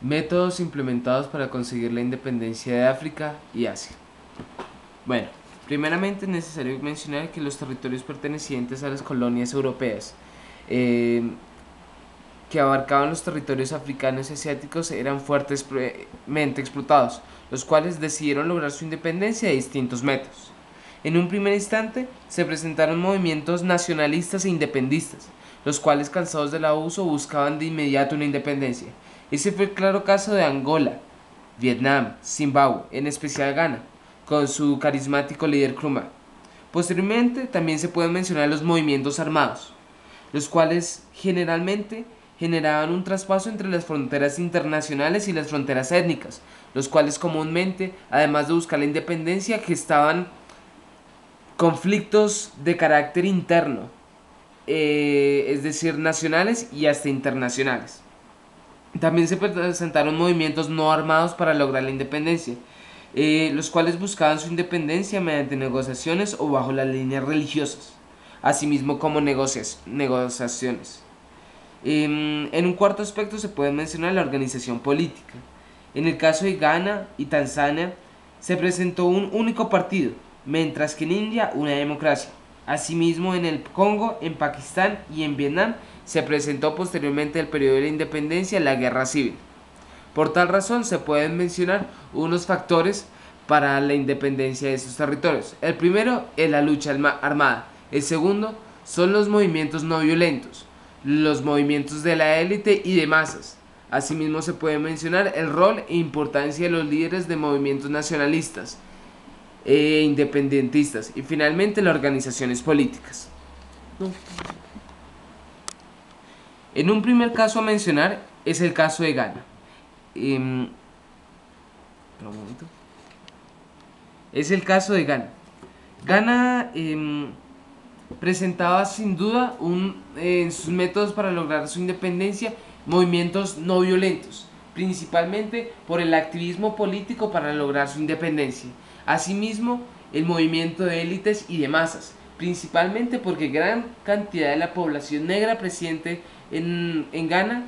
Métodos implementados para conseguir la independencia de África y Asia. Bueno, primeramente es necesario mencionar que los territorios pertenecientes a las colonias europeas que abarcaban los territorios africanos y asiáticos eran fuertemente explotados, los cuales decidieron lograr su independencia de distintos métodos. En un primer instante se presentaron movimientos nacionalistas e independistas, los cuales, cansados del abuso, buscaban de inmediato una independencia. Ese fue el claro caso de Angola, Vietnam, Zimbabue, en especial Ghana, con su carismático líder Nkrumah. Posteriormente también se pueden mencionar los movimientos armados, los cuales generalmente generaban un traspaso entre las fronteras internacionales y las fronteras étnicas, los cuales comúnmente, además de buscar la independencia, gestaban conflictos de carácter interno, es decir, nacionales y hasta internacionales. También se presentaron movimientos no armados para lograr la independencia, los cuales buscaban su independencia mediante negociaciones o bajo las líneas religiosas, asimismo como negociaciones. En un cuarto aspecto se puede mencionar la organización política. En el caso de Ghana y Tanzania se presentó un único partido, mientras que en India una democracia. Asimismo, en el Congo, en Pakistán y en Vietnam se presentó posteriormente al periodo de la independencia la guerra civil. Por tal razón se pueden mencionar unos factores para la independencia de esos territorios. El primero es la lucha armada. El segundo son los movimientos no violentos, los movimientos de la élite y de masas. Asimismo se puede mencionar el rol e importancia de los líderes de movimientos nacionalistas e independentistas y finalmente las organizaciones políticas. En un primer caso a mencionar es el caso de Ghana. Un momento. Es el caso de Ghana. Ghana presentaba sin duda en sus métodos para lograr su independencia movimientos no violentos, principalmente por el activismo político para lograr su independencia. Asimismo, el movimiento de élites y de masas, principalmente porque gran cantidad de la población negra presente en Ghana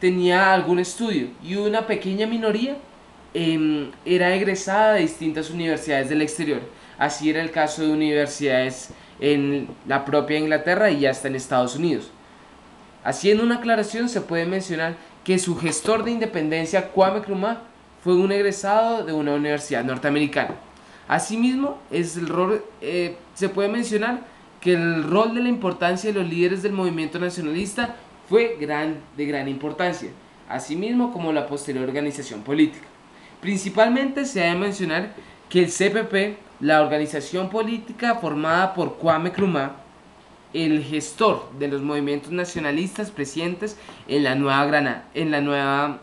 tenía algún estudio y una pequeña minoría era egresada de distintas universidades del exterior. Así era el caso de universidades en la propia Inglaterra y hasta en Estados Unidos. Haciendo una aclaración, se puede mencionar que su gestor de independencia, Kwame Nkrumah, fue un egresado de una universidad norteamericana. Asimismo, se puede mencionar que el rol de la importancia de los líderes del movimiento nacionalista fue de gran importancia, asimismo como la posterior organización política. Principalmente se ha de mencionar que el CPP, la organización política formada por Kwame Nkrumah, el gestor de los movimientos nacionalistas presentes en la Nueva Granada, en la nueva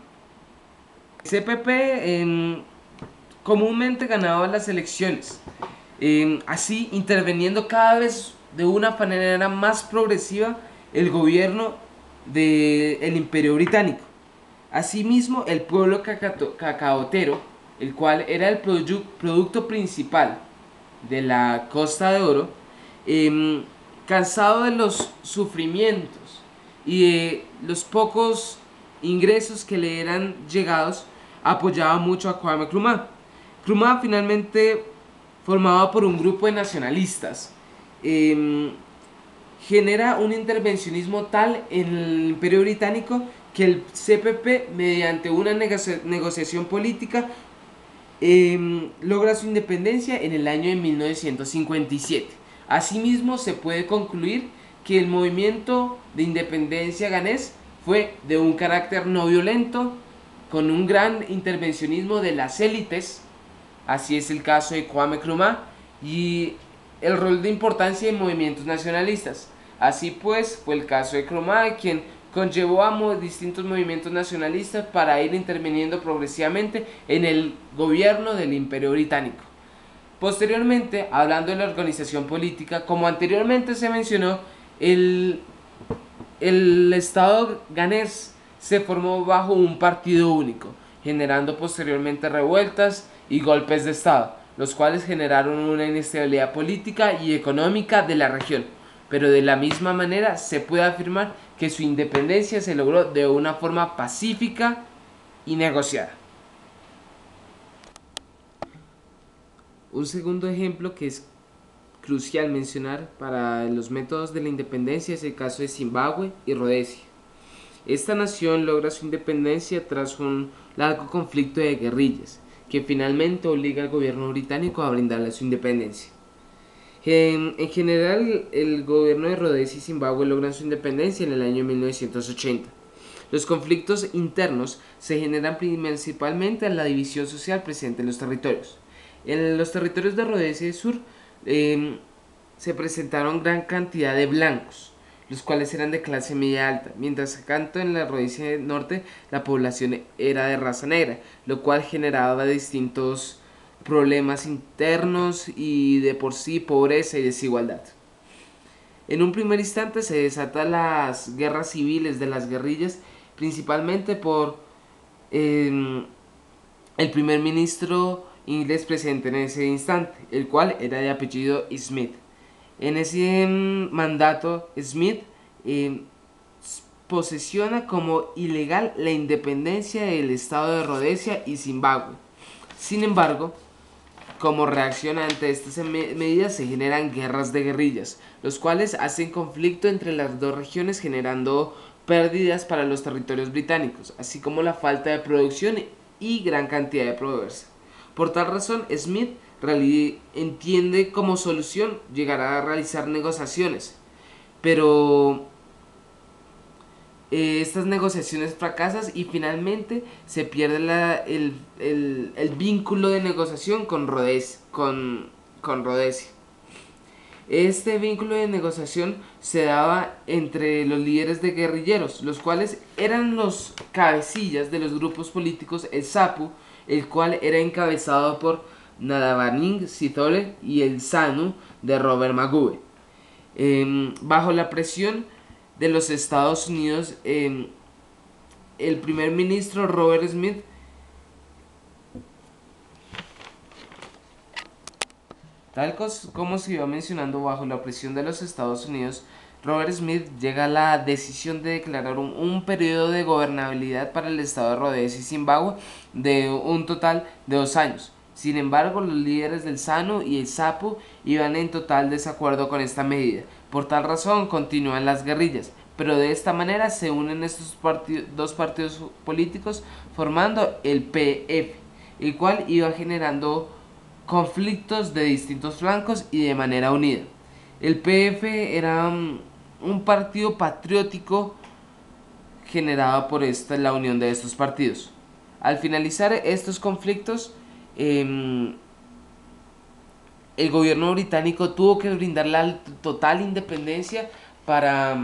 CPP, comúnmente ganaba las elecciones, así interviniendo cada vez de una manera más progresiva el gobierno del Imperio Británico. Asimismo, el pueblo cacaotero, el cual era el producto principal de la Costa de Oro, cansado de los sufrimientos y de los pocos ingresos que le eran llegados, apoyaba mucho a Kwame Nkrumah. Nkrumah finalmente, formado por un grupo de nacionalistas, genera un intervencionismo tal en el Imperio Británico que el CPP, mediante una negociación política, logra su independencia en el año de 1957. Asimismo, se puede concluir que el movimiento de independencia ganés fue de un carácter no violento, con un gran intervencionismo de las élites. Así es el caso de Kwame Nkrumah y el rol de importancia de movimientos nacionalistas. Así pues, fue el caso de Nkrumah quien conllevó a distintos movimientos nacionalistas para ir interviniendo progresivamente en el gobierno del Imperio Británico. Posteriormente, hablando de la organización política, como anteriormente se mencionó, el Estado ganés se formó bajo un partido único, generando posteriormente revueltas y golpes de Estado, los cuales generaron una inestabilidad política y económica de la región. Pero de la misma manera se puede afirmar que su independencia se logró de una forma pacífica y negociada. Un segundo ejemplo que es crucial mencionar para los métodos de la independencia es el caso de Zimbabue y Rodesia. Esta nación logra su independencia tras un largo conflicto de guerrillas, que finalmente obliga al gobierno británico a brindarle su independencia. En general, el gobierno de Rodesia y Zimbabue logran su independencia en el año 1980. Los conflictos internos se generan principalmente en la división social presente en los territorios. En los territorios de Rodesia y Sur se presentaron gran cantidad de blancos, los cuales eran de clase media alta, mientras que tanto en la Rodesia Norte la población era de raza negra, lo cual generaba distintos problemas internos y de por sí pobreza y desigualdad. En un primer instante se desatan las guerras civiles de las guerrillas, principalmente por el primer ministro inglés presente en ese instante, el cual era de apellido Smith. En ese mandato, Smith posesiona como ilegal la independencia del estado de Rodesia y Zimbabue. Sin embargo, como reacción ante estas medidas se generan guerras de guerrillas, los cuales hacen conflicto entre las dos regiones generando pérdidas para los territorios británicos, así como la falta de producción y gran cantidad de pobreza. Por tal razón, Smith entiende como solución llegar a realizar negociaciones, pero estas negociaciones fracasan y finalmente se pierde el vínculo de negociación con Rhodesia. Este vínculo de negociación se daba entre los líderes de guerrilleros, los cuales eran los cabecillas de los grupos políticos, el SAPU, el cual era encabezado por Nadavarning Sithole, y el ZANU de Robert Mugabe. Bajo la presión de los Estados Unidos, el primer ministro Robert Smith tal como se iba mencionando, bajo la presión de los Estados Unidos, Robert Smith llega a la decisión de declarar un periodo de gobernabilidad para el estado de Rhodesia y Zimbabue de un total de 2 años. Sin embargo, los líderes del ZANU y el ZAPU iban en total desacuerdo con esta medida. Por tal razón, continúan las guerrillas, pero de esta manera se unen estos dos partidos políticos formando el PF, el cual iba generando conflictos de distintos flancos y de manera unida. El PF era un partido patriótico generado por la unión de estos partidos. Al finalizar estos conflictos, el gobierno británico tuvo que brindar la total independencia para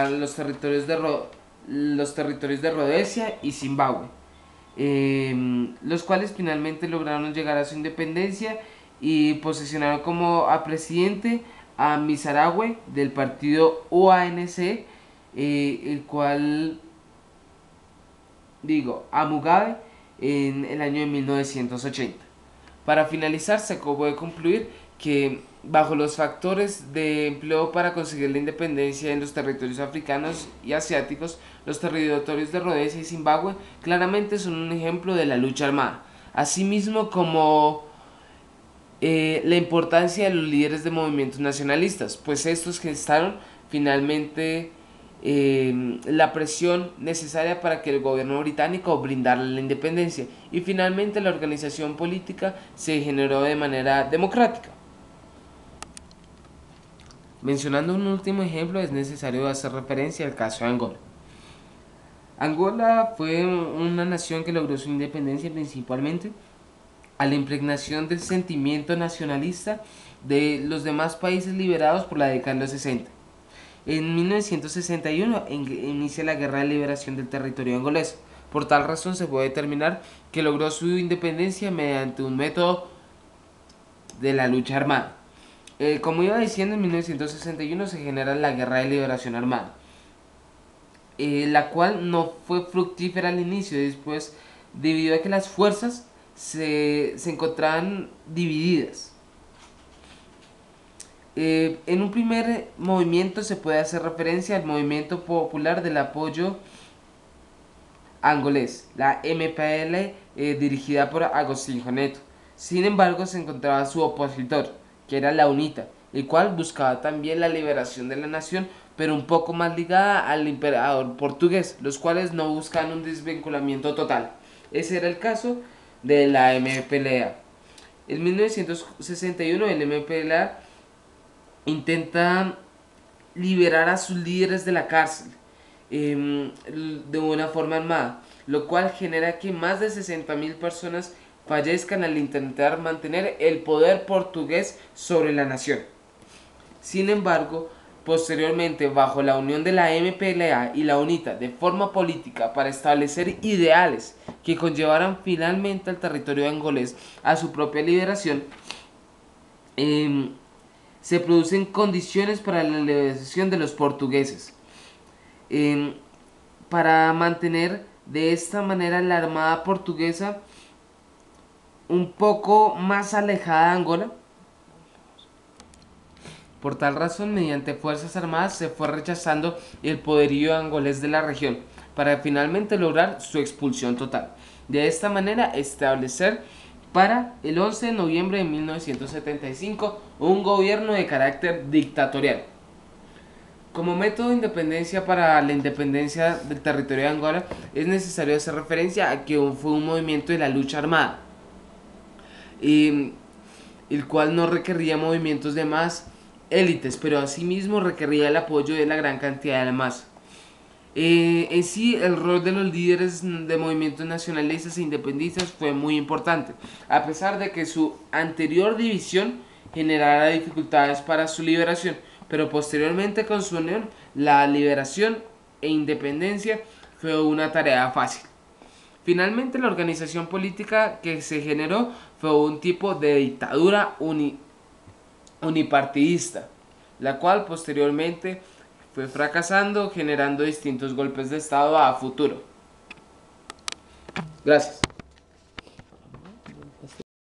los territorios de Rhodesia y Zimbabue, los cuales finalmente lograron llegar a su independencia y posesionaron como a presidente a Mizaragwe del partido UANC, a Mugabe en el año de 1980. Para finalizar, se puede concluir que bajo los factores de empleo para conseguir la independencia en los territorios africanos y asiáticos, los territorios de Rhodesia y Zimbabue claramente son un ejemplo de la lucha armada, asimismo como la importancia de los líderes de movimientos nacionalistas, pues estos gestaron finalmente la presión necesaria para que el gobierno británico brindara la independencia, y finalmente la organización política se generó de manera democrática. Mencionando un último ejemplo, es necesario hacer referencia al caso de Angola. Angola fue una nación que logró su independencia principalmente a la impregnación del sentimiento nacionalista de los demás países liberados por la década de los 60. En 1961 inicia la Guerra de Liberación del Territorio Angolés. Por tal razón se puede determinar que logró su independencia mediante un método de la lucha armada. Como iba diciendo, en 1961 se genera la Guerra de Liberación Armada, la cual no fue fructífera al inicio, después debido a que las fuerzas se encontraban divididas. En un primer movimiento se puede hacer referencia al movimiento popular del apoyo angolés, la MPL, dirigida por Agostinho Neto. Sin embargo, se encontraba su opositor, que era la UNITA, el cual buscaba también la liberación de la nación, pero un poco más ligada al emperador portugués, los cuales no buscaban un desvinculamiento total. Ese era el caso de la MPLA. En 1961 el MPLA intenta liberar a sus líderes de la cárcel de una forma armada, lo cual genera que más de 60.000 personas fallezcan al intentar mantener el poder portugués sobre la nación. Sin embargo, posteriormente, bajo la unión de la MPLA y la UNITA de forma política para establecer ideales que conllevaran finalmente al territorio angolés a su propia liberación, se producen condiciones para la liberación de los portugueses. Para mantener de esta manera la armada portuguesa un poco más alejada de Angola. Por tal razón, mediante fuerzas armadas se fue rechazando el poderío angolés de la región, para finalmente lograr su expulsión total. De esta manera, establecer para el 11 de noviembre de 1975 un gobierno de carácter dictatorial. Como método de independencia para la independencia del territorio de Angola, es necesario hacer referencia a que fue un movimiento de la lucha armada, el cual no requería movimientos de más élites, pero asimismo requería el apoyo de la gran cantidad de masa. En sí, el rol de los líderes de movimientos nacionalistas e independistas fue muy importante, a pesar de que su anterior división generara dificultades para su liberación, pero posteriormente con su unión, la liberación e independencia fue una tarea fácil. Finalmente, la organización política que se generó fue un tipo de dictadura unipartidista, la cual posteriormente fue fracasando, generando distintos golpes de estado a futuro. Gracias.